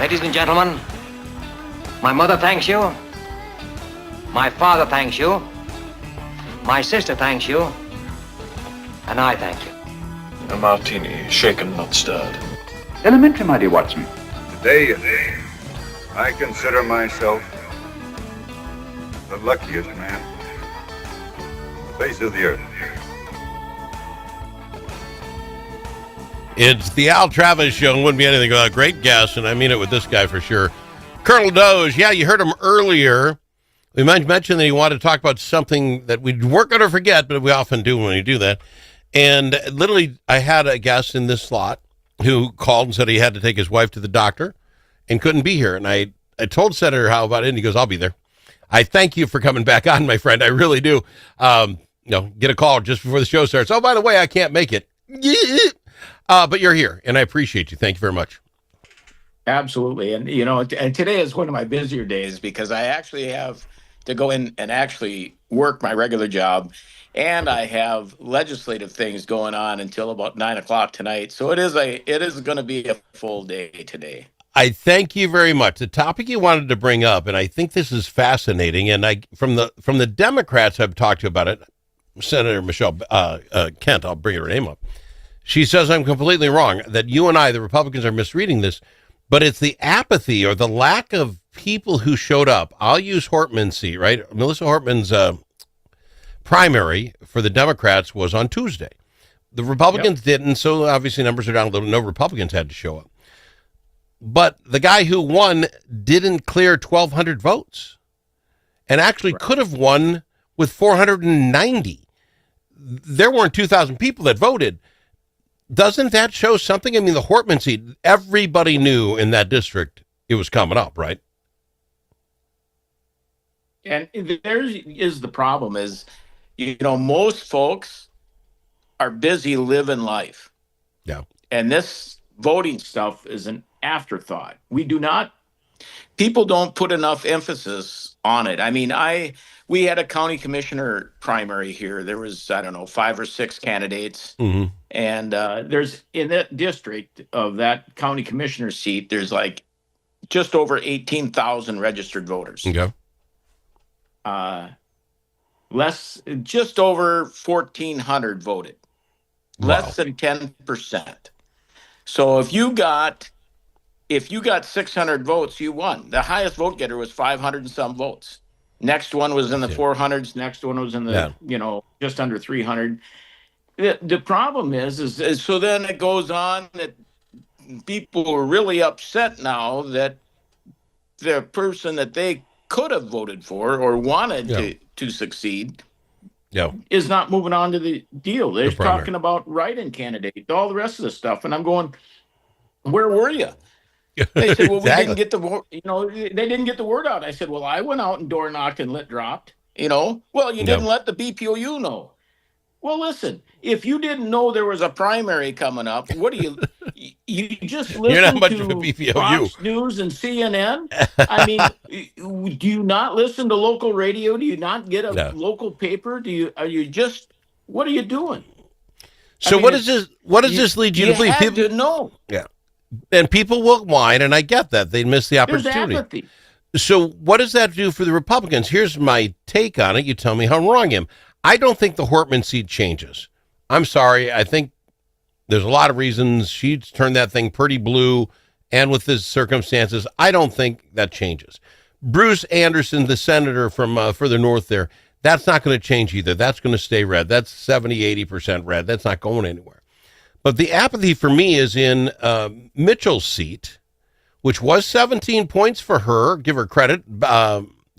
Ladies and gentlemen, my mother thanks you. My father thanks you. My sister thanks you. And I thank you. A martini, shaken, not stirred. Elementary, my dear Watson. Today, I consider myself the luckiest man on the face of the earth. It's the Al Travis Show. Wouldn't be anything without a great guest, and I mean it with this guy for sure. Colonel DOGE, yeah, you heard him earlier. We mentioned that he wanted to talk about something that we weren't going to forget, but we often do when we do that. And literally, I had a guest in this slot who called and said he had to take his wife to the doctor and couldn't be here. And I told Senator Howe about it, and he goes, I'll be there. I thank you for coming back on, my friend. I really do. Get a call just before the show starts. Oh, by the way, I can't make it. But you're here, and I appreciate you. Thank you very much. Absolutely. And, and today is one of my busier days because I actually have to go in and actually work my regular job. And I have legislative things going on until about 9 o'clock tonight. So it is going to be a full day today. I thank you very much. The topic you wanted to bring up, and I think this is fascinating, and from the Democrats I've talked to about it, Senator Michelle Kent, I'll bring her name up. She says I'm completely wrong, that you and I, the Republicans, are misreading this, but it's the apathy or the lack of people who showed up. I'll use Hortman's seat, right? Melissa Hortman's primary for the Democrats was on Tuesday. The Republicans didn't, so obviously numbers are down a little. No Republicans had to show up. But the guy who won didn't clear 1,200 votes and actually could have won with 490. There weren't 2,000 people that voted. Doesn't that show something? I mean, the Hortman seat, everybody knew in that district it was coming up, right? And there is the problem is, most folks are busy living life. Yeah. And this voting stuff is an afterthought. People don't put enough emphasis on it. I mean, we had a county commissioner primary here. There was, 5 or 6 candidates. Mm-hmm. And there's in that district of that county commissioner seat, there's like just over 18,000 registered voters. Okay. Just over 1,400 voted. Wow. Less than 10%. So if you got 600 votes, you won. The highest vote getter was 500 and some votes. Next one was in the 400s. Next one was in the, just under 300. The problem is so then it goes on that people are really upset now that the person that they could have voted for or wanted to succeed is not moving on to the deal. They're talking about write-in candidate, all the rest of the stuff. And I'm going, where were you? They said, well, we didn't get the word, they didn't get the word out. I said, well, I went out and door knocked and lit dropped, well, you didn't let the BPOU know. Well, listen, if you didn't know there was a primary coming up, what do you just listen You're not much to of a BPOU. Fox News and CNN? I mean, do you not listen to local radio? Do you not get a local paper? What are you doing? So what does this lead you to believe? People to know. Yeah. And people will whine, and I get that. They miss the opportunity. There's apathy. So what does that do for the Republicans? Here's my take on it. You tell me how wrong I am. I don't think the Hortman seat changes. I'm sorry. I think there's a lot of reasons. She's turned that thing pretty blue, and with the circumstances, I don't think that changes. Bruce Anderson, the senator from further north there, that's not going to change either. That's going to stay red. That's 70, 80% red. That's not going anywhere. But the apathy for me is in Mitchell's seat, which was 17 points for her. Give her credit.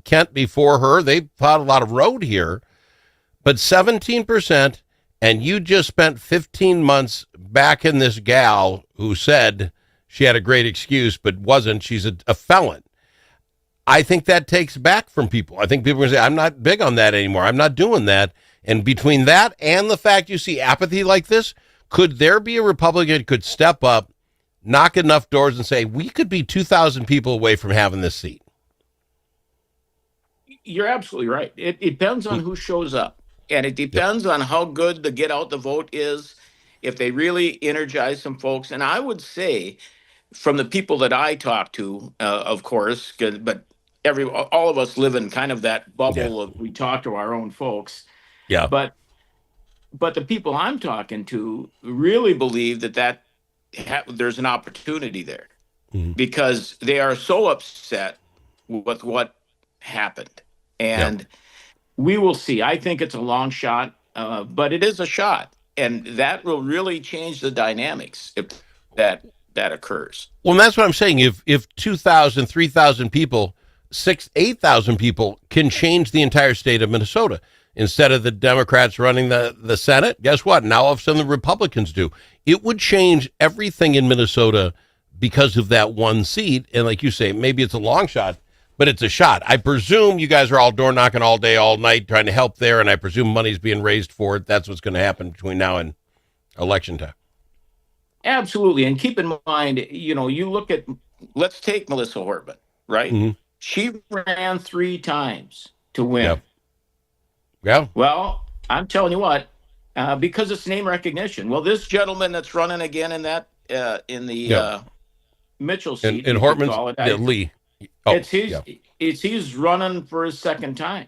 Kent before her. They plowed a lot of road here. But 17%, and you just spent 15 months backing this gal who said she had a great excuse, but wasn't. She's a felon. I think that takes back from people. I think people are going to say, I'm not big on that anymore. I'm not doing that. And between that and the fact you see apathy like this, could there be a Republican who could step up, knock enough doors and say, we could be 2,000 people away from having this seat? You're absolutely right. It depends on who shows up. And it depends on how good the get out the vote is, if they really energize some folks. And I would say from the people that I talk to, of course, but all of us live in kind of that bubble of we talk to our own folks. Yeah. But the people I'm talking to really believe that there's an opportunity there because they are so upset with what happened. And we will see. I think it's a long shot, but it is a shot. And that will really change the dynamics if that occurs. Well, and that's what I'm saying. If 2,000, 3,000 people, 8,000 people can change the entire state of Minnesota. Instead of the Democrats running the Senate, guess what? Now all of a sudden the Republicans do. It would change everything in Minnesota because of that one seat. And like you say, maybe it's a long shot, but it's a shot. I presume you guys are all door knocking all day, all night, trying to help there, and I presume money's being raised for it. That's what's going to happen between now and election time. Absolutely. And keep in mind, you look at, let's take Melissa Hortman, right? Mm-hmm. She ran 3 times to win. Yep. Yeah. Well, I'm telling you what, because it's name recognition. Well, this gentleman that's running again in that in the Mitchell seat, in Hortman's Lee. Oh, it's he's running for his second time.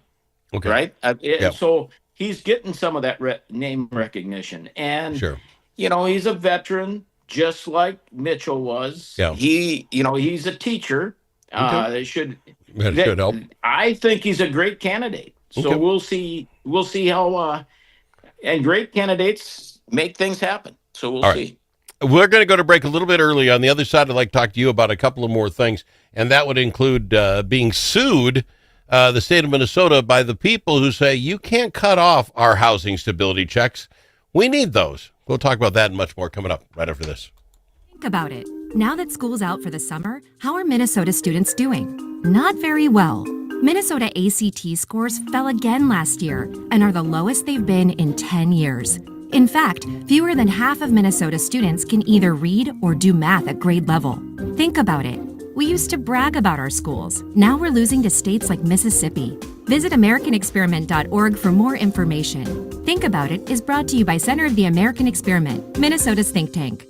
Okay. Right. So he's getting some of that name recognition, and sure. He's a veteran, just like Mitchell was. Yeah. He's a teacher. Okay. That should help. I think he's a great candidate. So Okay. we'll see how and great candidates make things happen. So we'll see. We're going to go to break a little bit early. On the other side, I'd like to talk to you about a couple of more things, and that would include being sued, the state of Minnesota, by the people who say you can't cut off our housing stability checks. We need those. We'll talk about that and much more coming up right after this. Think about it. Now that school's out for the summer, how are Minnesota students doing? Not very well. Minnesota ACT scores fell again last year and are the lowest they've been in 10 years. In fact, fewer than half of Minnesota students can either read or do math at grade level. Think about it. We used to brag about our schools. Now we're losing to states like Mississippi. Visit AmericanExperiment.org for more information. Think About It is brought to you by Center of the American Experiment, Minnesota's think tank.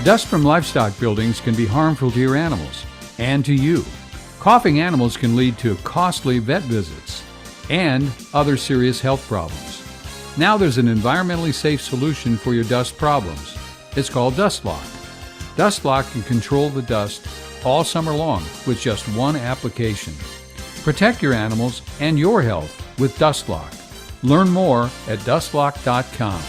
Dust from livestock buildings can be harmful to your animals and to you. Coughing animals can lead to costly vet visits and other serious health problems. Now there's an environmentally safe solution for your dust problems. It's called Dust Lock. Dust Lock can control the dust all summer long with just one application. Protect your animals and your health with Dust Lock. Learn more at dustlock.com.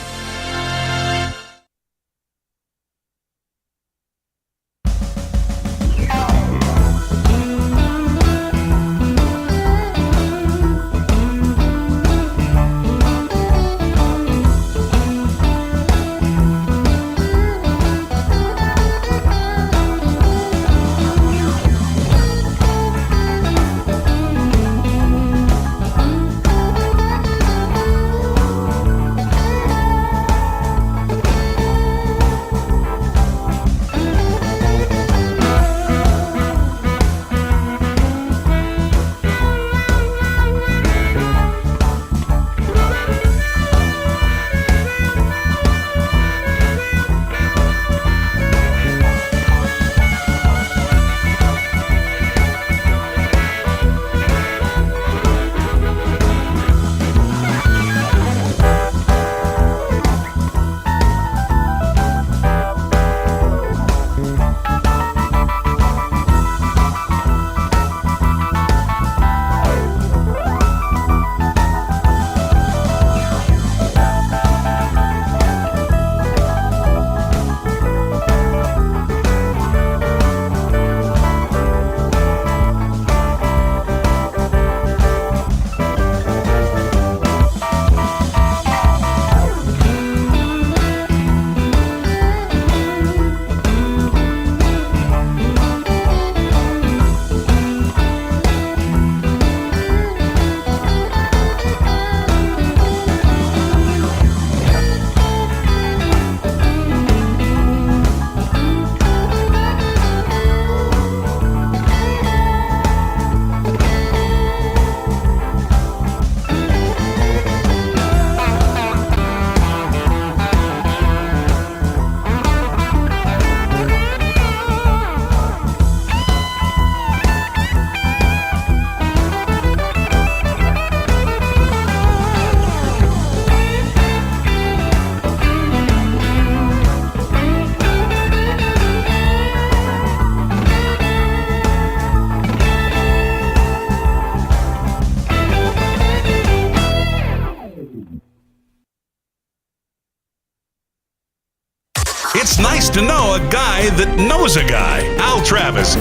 to know a guy that knows a guy. Al Travis.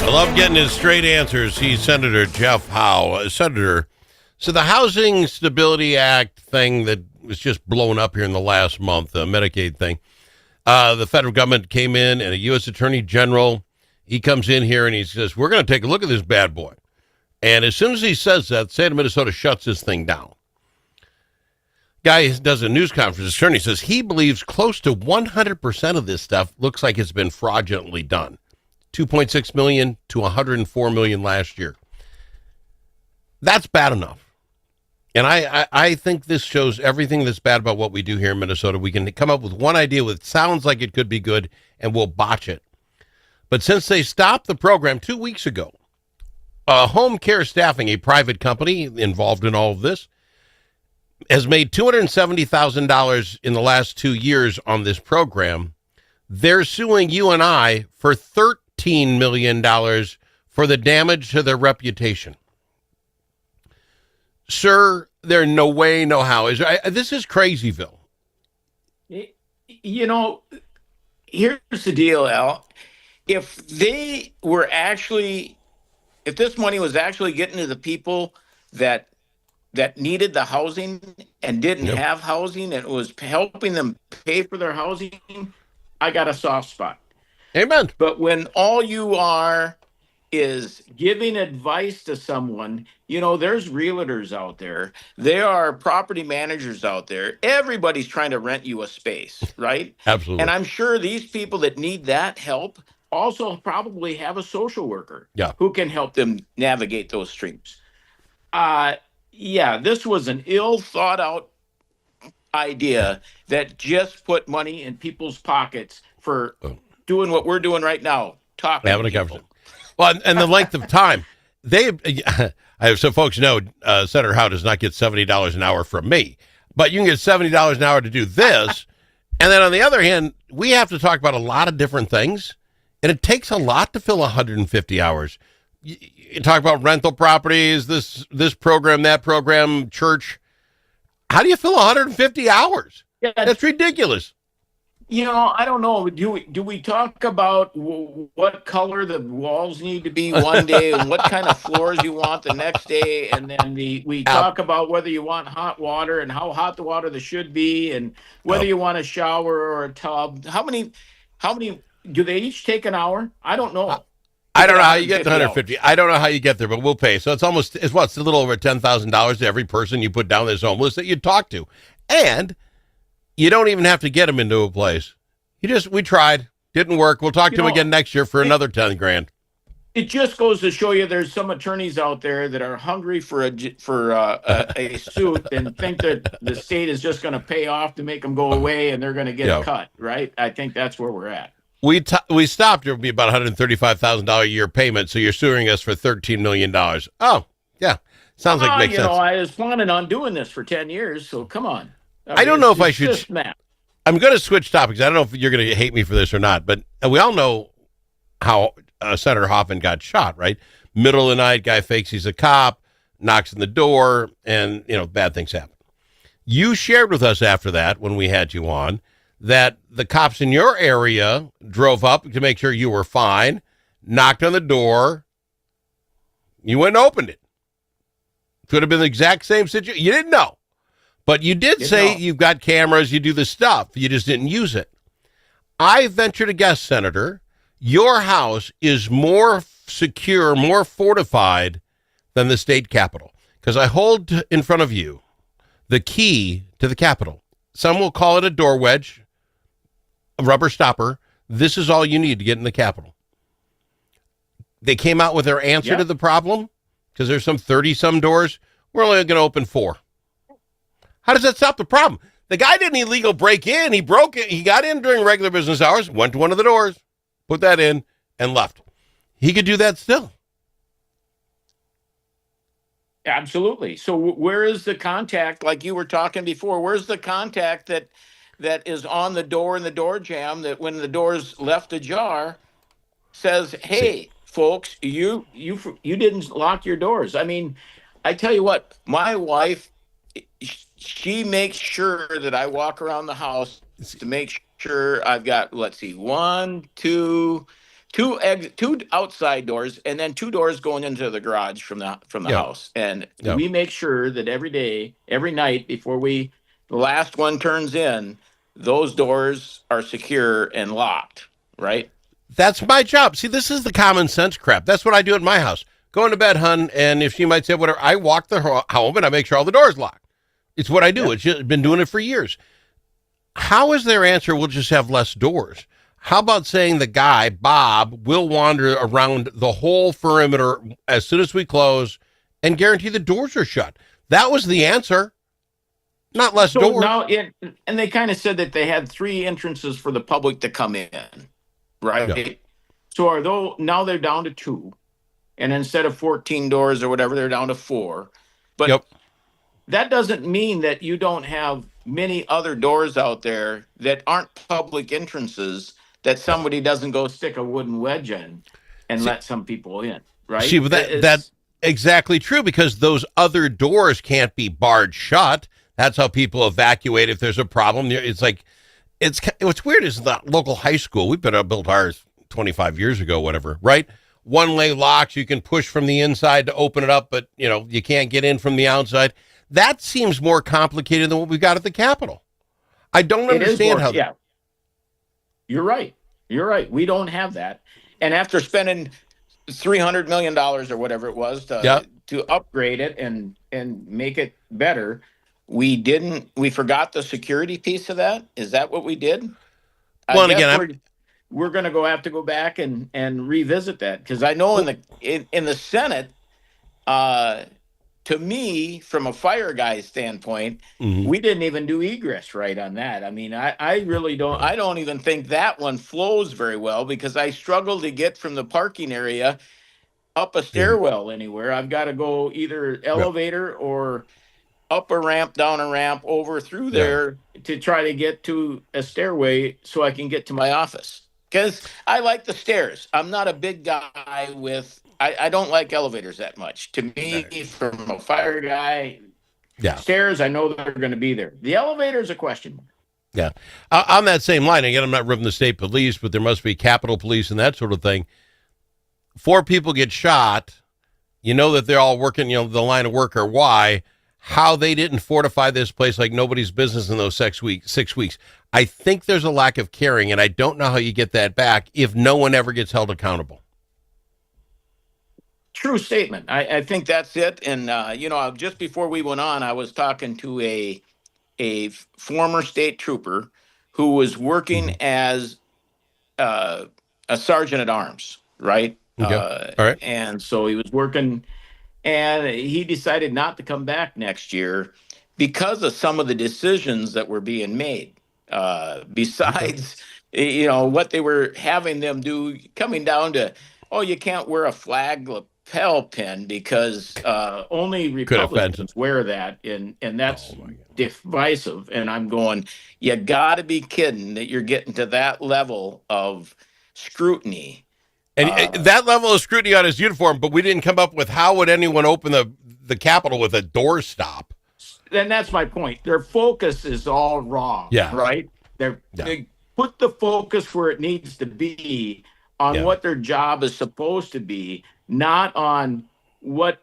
I love getting his straight answers. He's Senator Jeff Howe. Senator, so the Housing Stability Act thing that was just blown up here in the last month, the Medicaid thing, the federal government came in and a U.S. Attorney General, he comes in here and he says, we're going to take a look at this bad boy. And as soon as he says that, the state of Minnesota shuts this thing down. Guy does a news conference, attorney says he believes close to 100% of this stuff looks like it's been fraudulently done. 2.6 million to 104 million last year. That's bad enough. And I think this shows everything that's bad about what we do here in Minnesota. We can come up with one idea that sounds like it could be good, and we'll botch it. But since they stopped the program 2 weeks ago, Home Care Staffing, a private company involved in all of this, has made $270,000 in the last 2 years on this program. They're suing you and I for $13 million for the damage to their reputation. Sir, there's no way, no how. This is Crazyville. You know, here's the deal, Al. If this money was actually getting to the people that needed the housing and didn't have housing, and it was helping them pay for their housing, I got a soft spot. Amen. But when all you are is giving advice to someone, there's realtors out there. There are property managers out there. Everybody's trying to rent you a space, right? Absolutely. And I'm sure these people that need that help also probably have a social worker who can help them navigate those streams. This was an ill thought out idea that just put money in people's pockets for doing what we're doing right now, talking to people. Well, and the length of time. So folks know, Senator Howe does not get $70 an hour from me, but you can get $70 an hour to do this. And then on the other hand, we have to talk about a lot of different things, and it takes a lot to fill 150 hours. You talk about rental properties, this program, that program, church. How do you fill 150 hours? That's ridiculous. I don't know. Do we talk about what color the walls need to be one day and what kind of floors you want the next day, and then we talk about whether you want hot water and how hot the water there should be, and whether you want a shower or a tub. How many do they each take an hour? I don't know. I don't know how you get to 150. I don't know how you get there, but we'll pay. So it's a little over $10,000 to every person you put down this homeless that you talk to. And you don't even have to get them into a place. We tried. Didn't work. We'll talk to them again next year for another 10 grand. It just goes to show you there's some attorneys out there that are hungry for a suit and think that the state is just going to pay off to make them go away and they're going to get a cut, right? I think that's where we're at. We stopped. It would be about $135,000 a year payment, so you're suing us for $13 million. Oh, yeah. Sounds like makes sense. I was planning on doing this for 10 years, so come on. I don't know if I should. I'm going to switch topics. I don't know if you're going to hate me for this or not, but we all know how Senator Hoffman got shot, right? Middle of the night, guy fakes he's a cop, knocks on the door, and, bad things happen. You shared with us after that, when we had you on, that the cops in your area drove up to make sure you were fine, knocked on the door. You went and opened it. Could have been the exact same situation. You didn't know. But you did say you've got cameras, you do the stuff. You just didn't use it. I venture to guess, Senator, your house is more secure, more fortified than the state capitol. Because I hold in front of you the key to the capitol. Some will call it a door wedge, a rubber stopper. This is all you need to get in the capitol. They came out with their answer to the problem, because there's some 30-some doors. We're only going to open 4. How does that stop the problem? The guy didn't illegal break in. He broke it. He got in during regular business hours, went to one of the doors, put that in, and left. He could do that still. Absolutely. So where is the contact, like you were talking before, where's the contact that is on the door in the door jamb that when the door's left ajar says, hey, folks, you didn't lock your doors. I mean, I tell you what, my wife, she makes sure that I walk around the house to make sure I've got, let's see, two outside doors, and then two doors going into the garage from the Yep. house. And Yep. we make sure that every day, every night before the last one turns in, those doors are secure and locked, right? That's my job. See, this is the common sense crap. That's what I do at my house. Going to bed, hun, and if she might say whatever, I walk the home and I make sure all the doors locked. It's what I do. It's just been doing it for years. How is their answer? We'll just have less doors. How about saying the guy, Bob, will wander around the whole perimeter as soon as we close and guarantee the doors are shut? That was the answer. Not less doors. Now, and they kind of said that they had 3 entrances for the public to come in, right? Yeah. So now they're down to 2, and instead of 14 doors or whatever, they're down to 4. But that doesn't mean that you don't have many other doors out there that aren't public entrances that somebody doesn't go stick a wooden wedge in and let some people in, right? See, that's exactly true, because those other doors can't be barred shut. That's how people evacuate if there's a problem. It's like, what's weird is the local high school, we built ours 25 years ago, whatever, right? One-way locks, you can push from the inside to open it up, but you can't get in from the outside. That seems more complicated than what we got at the Capitol. I don't understand how. Yeah, you're right. You're right. We don't have that. And after spending $300 million or whatever it was to upgrade it and make it better, we forgot the security piece of that. Is that what we did? Well, and again, we're going to have to go back and revisit that, because I know in the Senate, to me, from a fire guy standpoint, we didn't even do egress right on that. I mean, I really don't. I don't even think that one flows very well, because I struggle to get from the parking area up a stairwell anywhere. I've got to go either elevator or up a ramp, down a ramp, over through there to try to get to a stairway so I can get to my office. Because I like the stairs. I'm not a big guy with. I don't like elevators that much. To me, from a fire guy, stairs, I know they're going to be there. The elevator is a question mark. Yeah. On that same line, again, I'm not ripping the state police, but there must be Capitol Police and that sort of thing. 4 people get shot. You know that they're all working, the line of work, or why. How they didn't fortify this place like nobody's business in those 6 weeks. I think there's a lack of caring, and I don't know how you get that back if no one ever gets held accountable. True statement. I think that's it. And, just before we went on, I was talking to a former state trooper who was working as a sergeant at arms, right? Okay. All right. And so he was working, and he decided not to come back next year because of some of the decisions that were being made. Besides, what they were having them do, coming down to, you can't wear a flag lapel pin because only Republicans wear that, and that's divisive. And I'm going, you got to be kidding that you're getting to that level of scrutiny. And that level of scrutiny on his uniform, but we didn't come up with how would anyone open the Capitol with a doorstop. And that's my point. Their focus is all wrong. Yeah. Right? They put the focus where it needs to be on what their job is supposed to be, not on what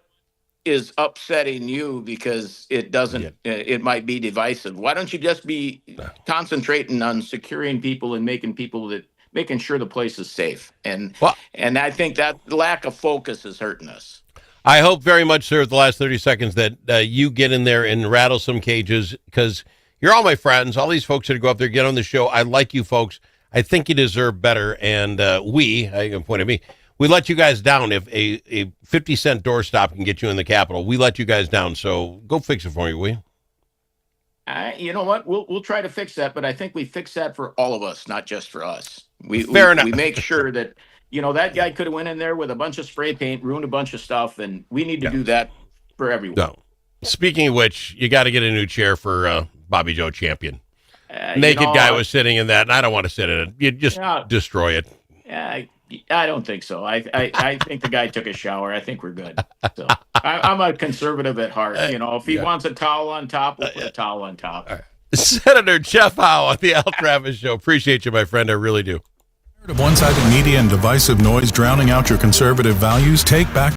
is upsetting you because it doesn't, it might be divisive. Why don't you just be concentrating on securing people and making sure the place is safe? And I think that lack of focus is hurting us. I hope very much, sir, the last 30 seconds that you get in there and rattle some cages, because you're all my friends. All these folks that go up there, get on the show. I like you folks. I think you deserve better. And I can point at me, we let you guys down. If a 50-cent doorstop can get you in the Capitol, we let you guys down. So go fix it for me, will you? You know what? We'll try to fix that, but I think we fix that for all of us, not just for us. Fair enough. We make sure that, that guy could have went in there with a bunch of spray paint, ruined a bunch of stuff, and we need to do that for everyone. No. Speaking of which, you got to get a new chair for Bobby Joe Champion. Naked guy was sitting in that, and I don't want to sit in it. You just destroy it. I don't think so. I think the guy took a shower. I think we're good. So I'm a conservative at heart. If he wants a towel on top, we'll put a towel on top. All right. Senator Jeff Howe on the Al Travis Show. Appreciate you, my friend. I really do. Of one-sided media and divisive noise drowning out your conservative values? Take back